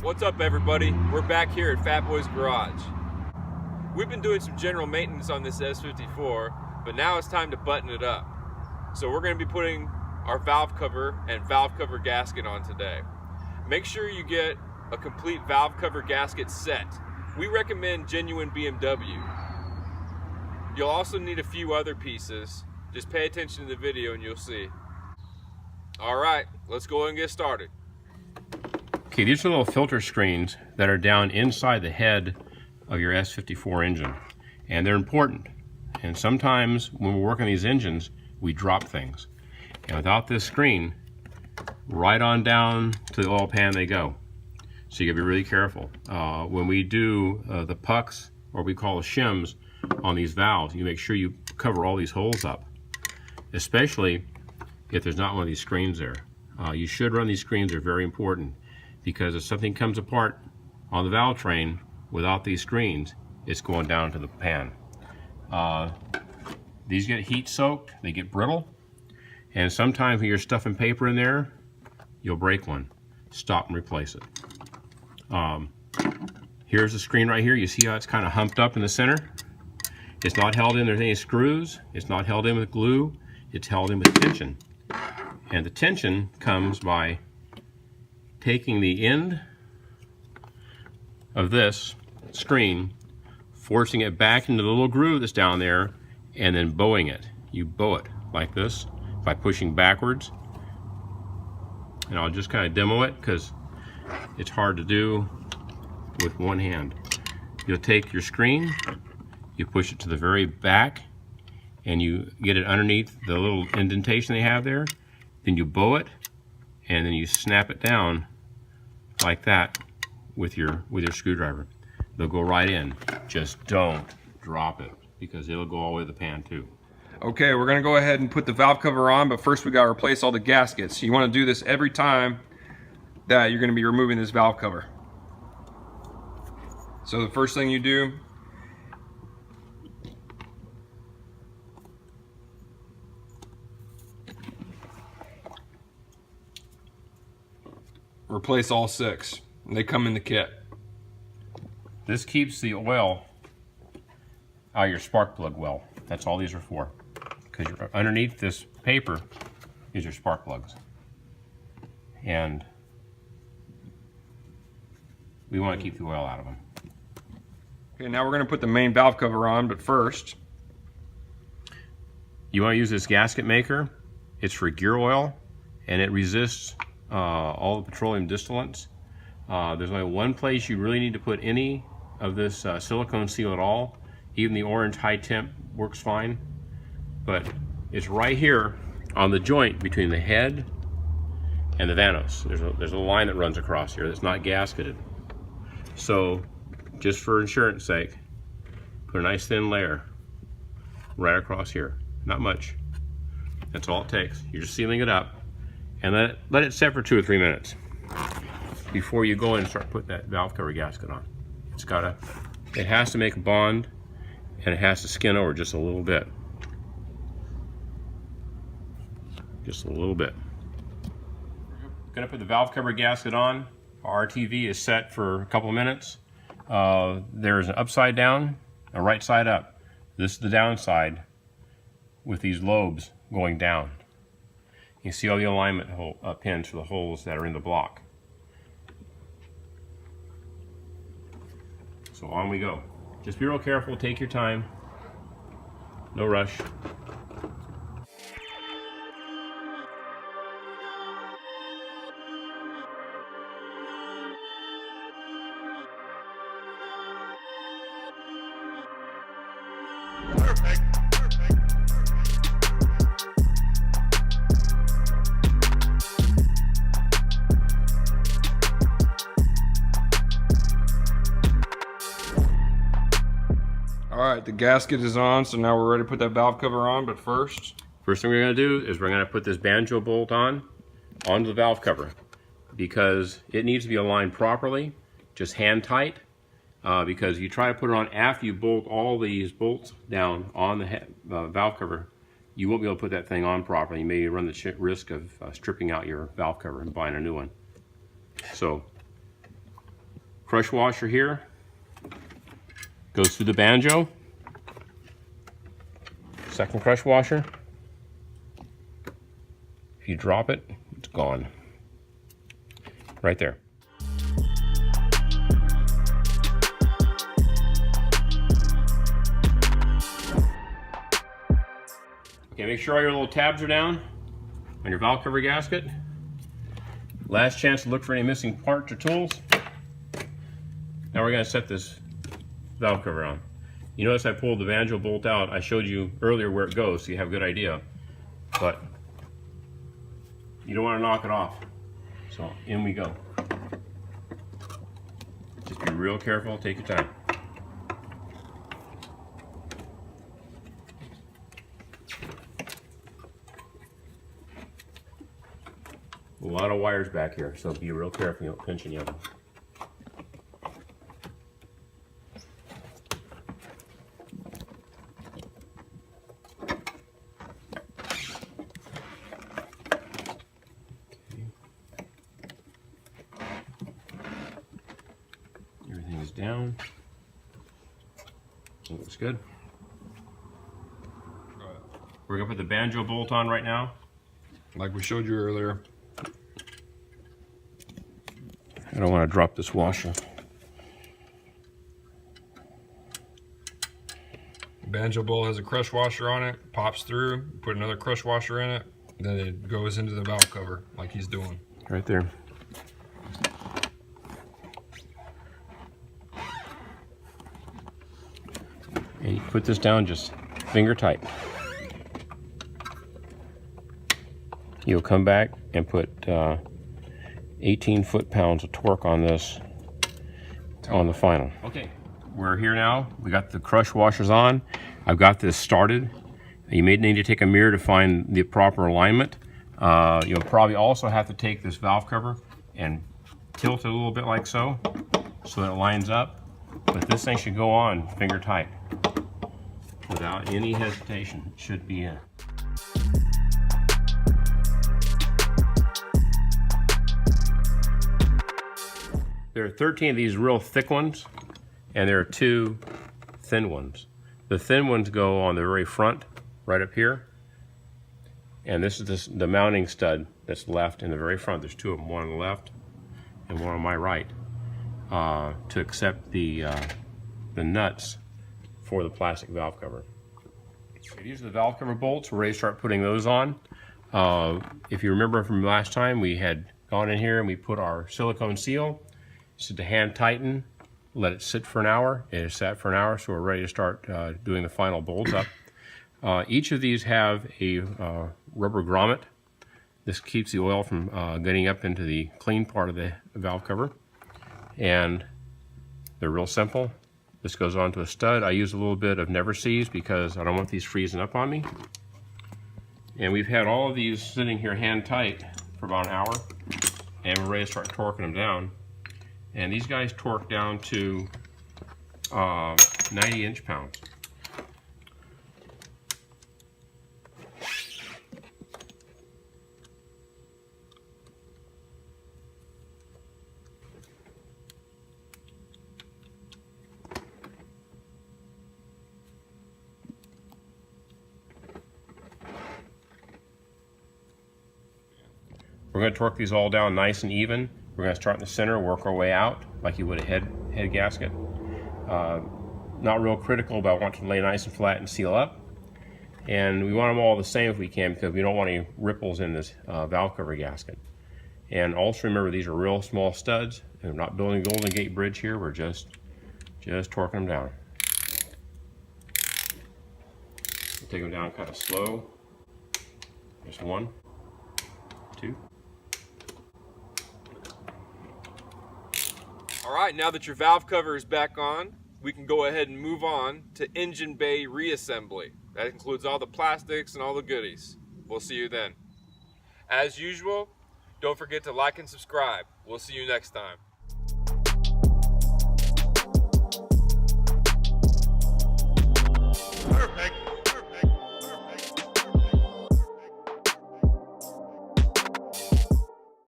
What's up, everybody? We're back here at Fat Boy's Garage. We've been doing some general maintenance on this S54, but now it's time to button it up. So we're going to be putting our valve cover and valve cover gasket on today. Make sure you get a complete valve cover gasket set. We recommend genuine BMW. You'll also need a few other pieces. Just pay attention to the video and you'll see. All right, let's go and get started. Okay, these are little filter screens that are down inside the head of your S54 engine, and they're important. And sometimes when we're working these engines, we drop things. And without this screen, right on down to the oil pan they go. So you gotta be really careful. When we do the pucks, or we call the shims, on these valves, you make sure you cover all these holes up, especially if there's not one of these screens there. You should run these screens, they're very important, because if something comes apart on the valve train without these screens, it's going down to the pan. These get heat soaked, they get brittle, and sometimes when you're stuffing paper in there, you'll break one. Stop and replace it. Here's the screen right here. You see how it's kind of humped up in the center? It's not held in, there's any screws, it's not held in with glue, it's held in with tension. And the tension comes by taking the end of this screen, forcing it back into the little groove that's down there, and then bowing it. You bow it like this by pushing backwards. And I'll just kind of demo it because it's hard to do with one hand. You'll take your screen, you push it to the very back, and you get it underneath the little indentation they have there. Then you bow it, and then you snap it down like that with your screwdriver. They'll go right in. Just don't drop it, because it'll go all the way to the pan too. Okay, we're gonna go ahead and put the valve cover on, but first we gotta replace all the gaskets. You wanna do this every time that you're gonna be removing this valve cover. So the first thing you do, replace all 6. They come in the kit. This keeps the oil out of your spark plug well. That's all these are for. Because underneath this paper is your spark plugs. And we want to keep the oil out of them. Okay, now we're going to put the main valve cover on, but first, you want to use this gasket maker. It's for gear oil, and it resists all the petroleum distillates. There's only one place you really need to put any of this silicone seal at all. Even the orange high temp works fine, but it's right here on the joint between the head and the VANOS. There's a line that runs across here that's not gasketed. So just for insurance sake, put a nice thin layer right across here. Not much. That's all it takes. You're just sealing it up, and let it set for 2 or 3 minutes before you go in and start putting that valve cover gasket on. It has to make a bond, and it has to skin over just a little bit. Just a little bit. Gonna put the valve cover gasket on. Our RTV is set for a couple of minutes. There's an upside down, a right side up. This is the downside with these lobes going down. You see all the alignment pins for the holes that are in the block. So on we go. Just be real careful, take your time. No rush. Alright, the gasket is on, so now we're ready to put that valve cover on, but first thing we're going to do is we're going to put this banjo bolt onto the valve cover, because it needs to be aligned properly, just hand tight, because you try to put it on after you bolt all these bolts down on the valve cover, you won't be able to put that thing on properly. You may run the risk of stripping out your valve cover and buying a new one. So crush washer here goes through the banjo. Second crush washer. If you drop it, it's gone. Right there. Okay, make sure all your little tabs are down on your valve cover gasket. Last chance to look for any missing parts or tools. Now we're going to set this valve cover on. You notice I pulled the banjo bolt out. I showed you earlier where it goes, so you have a good idea. But you don't want to knock it off. So in we go. Just be real careful, take your time. A lot of wires back here, so be real careful, you don't pinch any of them. Everything is down. Looks good. We're gonna put the banjo bolt on right now. Like we showed you earlier. I don't want to drop this washer. Banjo bowl has a crush washer on it, pops through, put another crush washer in it, then it goes into the valve cover like he's doing. Right there. And you put this down just finger tight. You'll come back and put 18 foot-pounds of torque on this on the final. Okay, we're here now. We got the crush washers on. I've got this started. You may need to take a mirror to find the proper alignment. You'll probably also have to take this valve cover and tilt it a little bit like so that it lines up. But this thing should go on finger tight without any hesitation. It should be in. There are 13 of these real thick ones, and there are 2 thin ones. The thin ones go on the very front, right up here. And this is the mounting stud that's left in the very front. There's 2 of them, one on the left and one on my right, to accept the nuts for the plastic valve cover. Okay, these are the valve cover bolts. We're ready to start putting those on. If you remember from last time, we had gone in here and we put our silicone seal. So to hand tighten, let it sit for an hour. It has sat for an hour, so we're ready to start doing the final bolts up. Each of these have a rubber grommet. This keeps the oil from getting up into the clean part of the valve cover. And they're real simple. This goes onto a stud. I use a little bit of Never Seize because I don't want these freezing up on me. And we've had all of these sitting here hand tight for about an hour, and we're ready to start torquing them down. And these guys torque down to 90 inch-pounds. We're going to torque these all down nice and even. We're going to start in the center, work our way out like you would a head gasket. Not real critical, but I want to lay nice and flat and seal up. And we want them all the same if we can, because we don't want any ripples in this valve cover gasket. And also remember, these are real small studs. And we're not building a Golden Gate Bridge here. We're just torquing them down. We'll take them down kind of slow. Just 1, 2. All right, now that your valve cover is back on, we can go ahead and move on to engine bay reassembly. That includes all the plastics and all the goodies. We'll see you then. As usual, don't forget to like and subscribe. We'll see you next time.